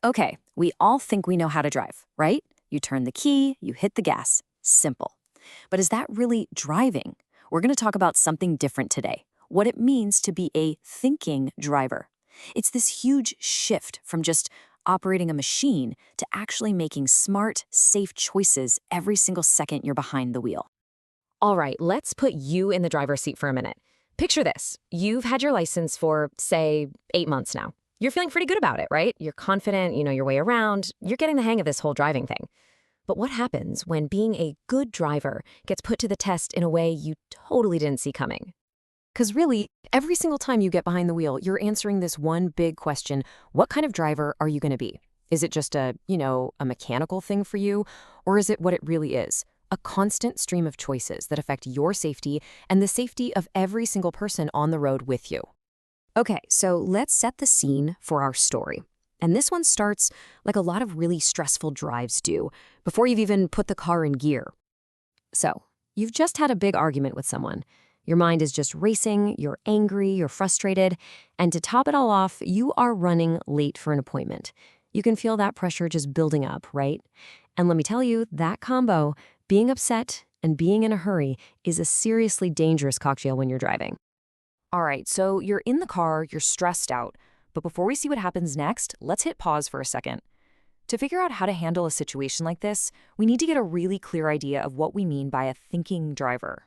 Okay, we all think we know how to drive, right? You turn the key, you hit the gas. Simple. But is that really driving? We're going to talk about something different today. What it means to be a thinking driver. It's this huge shift from just operating a machine to actually making smart, safe choices every single second you're behind the wheel. All right, let's put you in the driver's seat for a minute. Picture this. You've had your license for, say, 8 months now. You're feeling pretty good about it, right? You're confident, you know your way around, you're getting the hang of this whole driving thing. But what happens when being a good driver gets put to the test in a way you totally didn't see coming? Because really, every single time you get behind the wheel, you're answering this one big question: what kind of driver are you going to be? Is it just a mechanical thing for you? Or is it what it really is? A constant stream of choices that affect your safety and the safety of every single person on the road with you. Okay, so let's set the scene for our story. And this one starts like a lot of really stressful drives do, before you've even put the car in gear. So, you've just had a big argument with someone. Your mind is just racing, you're angry, you're frustrated, and to top it all off, you are running late for an appointment. You can feel that pressure just building up, right? And let me tell you, that combo, being upset and being in a hurry, is a seriously dangerous cocktail when you're driving. All right, so you're in the car, you're stressed out, but before we see what happens next, let's hit pause for a second. To figure out how to handle a situation like this, we need to get a really clear idea of what we mean by a thinking driver.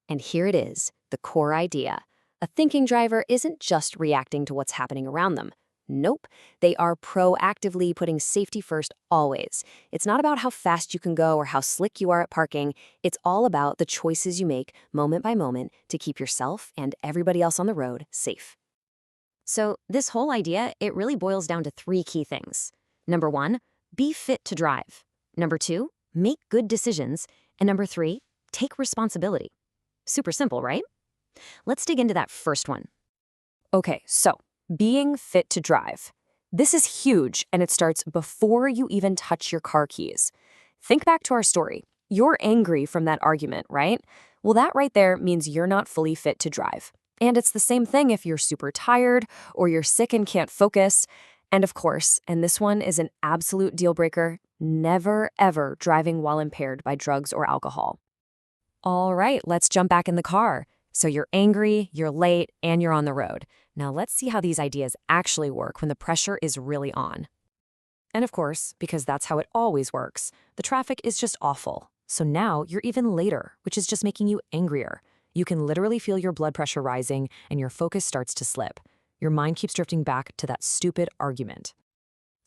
And here it is, the core idea. A thinking driver isn't just reacting to what's happening around them. Nope, they are proactively putting safety first always. It's not about how fast you can go or how slick you are at parking. It's all about the choices you make moment by moment to keep yourself and everybody else on the road safe. So this whole idea, it really boils down to 3 key things. Number 1, be fit to drive. Number 2, make good decisions. And number 3, take responsibility. Super simple, right? Let's dig into that first one. Okay, so being fit to drive. This is huge, and it starts before you even touch your car keys. Think back to our story. You're angry from that argument, right? Well, that right there means you're not fully fit to drive. And it's the same thing if you're super tired or you're sick and can't focus. And of course, and this one is an absolute deal breaker, never ever driving while impaired by drugs or alcohol. All right, let's jump back in the car. So you're angry, you're late, and you're on the road. Now let's see how these ideas actually work when the pressure is really on. And of course, because that's how it always works, the traffic is just awful. So now you're even later, which is just making you angrier. You can literally feel your blood pressure rising and your focus starts to slip. Your mind keeps drifting back to that stupid argument.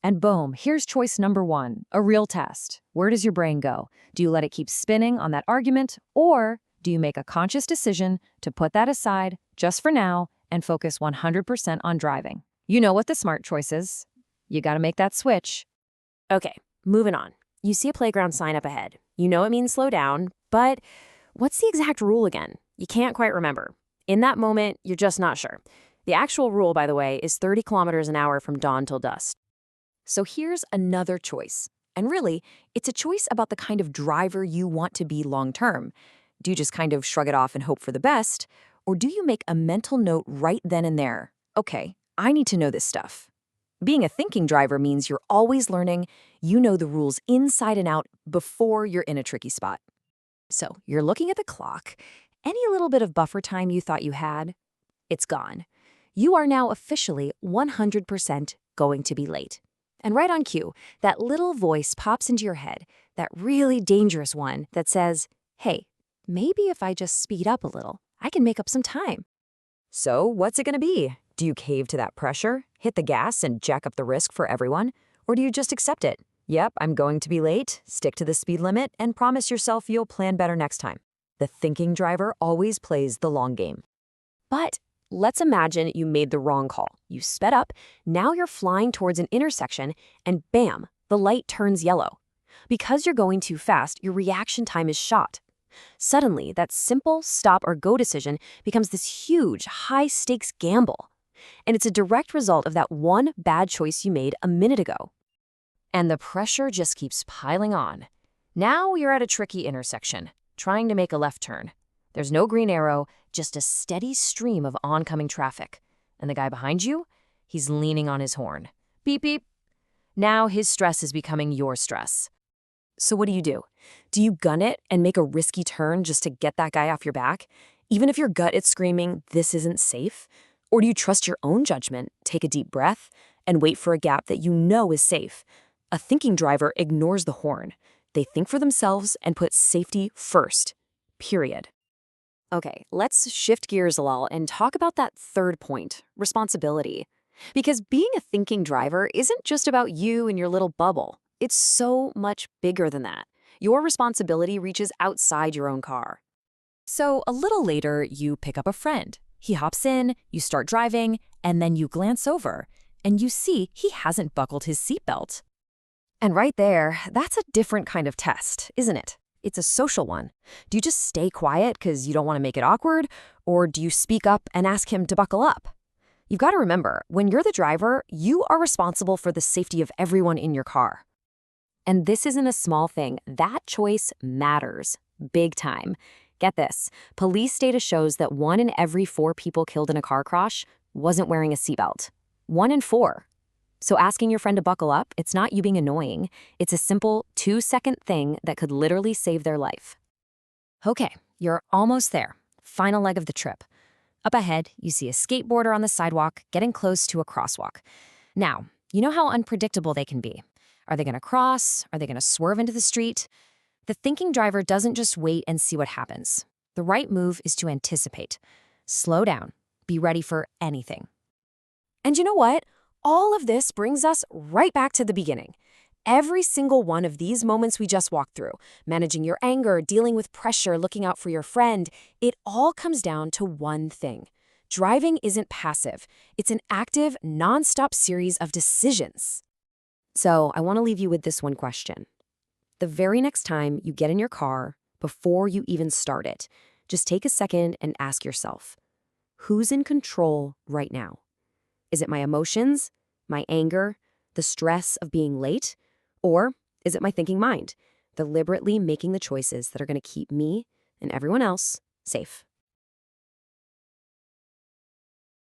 And boom, here's choice number 1, a real test. Where does your brain go? Do you let it keep spinning on that argument, or do you make a conscious decision to put that aside just for now and focus 100% on driving? You know what the smart choice is. You gotta make that switch. Okay, moving on. You see a playground sign up ahead. You know it means slow down, but what's the exact rule again? You can't quite remember. In that moment, you're just not sure. The actual rule, by the way, is 30 kilometers an hour from dawn till dusk. So here's another choice. And really, it's a choice about the kind of driver you want to be long term. Do you just kind of shrug it off and hope for the best? Or do you make a mental note right then and there? Okay, I need to know this stuff. Being a thinking driver means you're always learning, you know the rules inside and out before you're in a tricky spot. So you're looking at the clock. Any little bit of buffer time you thought you had, it's gone. You are now officially 100% going to be late. And right on cue, that little voice pops into your head, that really dangerous one that says, hey, maybe if I just speed up a little, I can make up some time. So what's it going to be? Do you cave to that pressure, hit the gas, and jack up the risk for everyone? Or do you just accept it? Yep, I'm going to be late, stick to the speed limit, and promise yourself you'll plan better next time. The thinking driver always plays the long game. But let's imagine you made the wrong call. You sped up, now you're flying towards an intersection, and bam, the light turns yellow. Because you're going too fast, your reaction time is shot. Suddenly, that simple stop or go decision becomes this huge, high-stakes gamble. And it's a direct result of that one bad choice you made a minute ago. And the pressure just keeps piling on. Now you're at a tricky intersection, trying to make a left turn. There's no green arrow, just a steady stream of oncoming traffic. And the guy behind you, he's leaning on his horn. Beep, beep. Now his stress is becoming your stress. So what do? Do you gun it and make a risky turn just to get that guy off your back, even if your gut is screaming, this isn't safe? Or do you trust your own judgment, take a deep breath, and wait for a gap that you know is safe? A thinking driver ignores the horn. They think for themselves and put safety first. Period. Okay, let's shift gears a little and talk about that third point, responsibility. Because being a thinking driver isn't just about you and your little bubble. It's so much bigger than that. Your responsibility reaches outside your own car. So a little later, you pick up a friend. He hops in, you start driving, and then you glance over, and you see he hasn't buckled his seatbelt. And right there, that's a different kind of test, isn't it? It's a social one. Do you just stay quiet because you don't want to make it awkward, or do you speak up and ask him to buckle up? You've got to remember, when you're the driver, you are responsible for the safety of everyone in your car. And this isn't a small thing. That choice matters. Big time. Get this. Police data shows that 1 in every 4 people killed in a car crash wasn't wearing a seatbelt. 1 in 4. So asking your friend to buckle up, it's not you being annoying. It's a simple 2-second thing that could literally save their life. Okay, you're almost there. Final leg of the trip. Up ahead, you see a skateboarder on the sidewalk getting close to a crosswalk. Now, you know how unpredictable they can be. Are they going to cross? Are they going to swerve into the street? The thinking driver doesn't just wait and see what happens. The right move is to anticipate. Slow down. Be ready for anything. And you know what? All of this brings us right back to the beginning. Every single one of these moments we just walked through, managing your anger, dealing with pressure, looking out for your friend, it all comes down to one thing. Driving isn't passive. It's an active, non-stop series of decisions. So I want to leave you with this one question. The very next time you get in your car, before you even start it, just take a second and ask yourself, who's in control right now? Is it my emotions, my anger, the stress of being late? Or is it my thinking mind, deliberately making the choices that are going to keep me and everyone else safe?